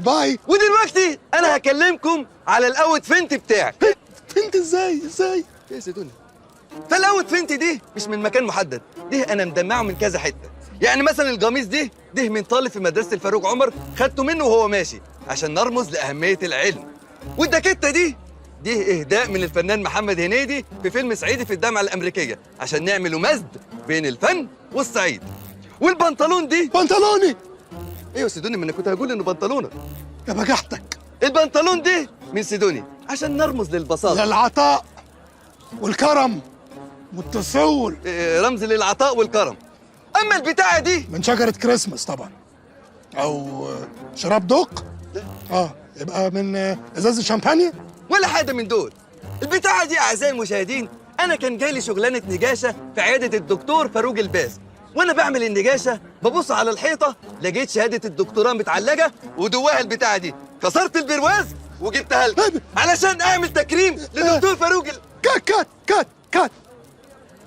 باي. ودلوقتي انا هكلمكم على الاوت فنت بتاعك. فهمت ازاي ايه يا سيدوني؟ فالاوت فنت دي مش من مكان محدد، دي انا مجمعه من كذا حته. يعني مثلا القميص ده من طالب في مدرسه الفاروق عمر، خدته منه وهو ماشي عشان نرمز لاهميه العلم. والجاكيته دي اهداء من الفنان محمد هنيدي في فيلم صعيدي في الجامعه الامريكيه عشان نعملوا مزج بين الفن والصعيد. والبنطلون دي بنطلوني ايوه سيدوني، ما انا كنت هقول انه بنطلونك. يا بجحتك. البنطلون ده من سيدوني عشان نرمز للبساطه، للعطاء والكرم والتسول. رمز للعطاء والكرم. اما البتاعه دي من شجرة كريسماس طبعا، او شراب دوق. يبقى من ازاز شامبانيا. ولا حاجه من دول. البتاعه دي اعزائي المشاهدين، انا كان جالي شغلانه نجاشه في عياده الدكتور فاروق الباز، وانا بعمل النجاشه ببص على الحيطه لقيت شهاده الدكتوراه متعلقه ودواها البتاعه دي، كسرت البرواز وجبتها لكم علشان اعمل تكريم لدكتور فاروق كات كات كات كات.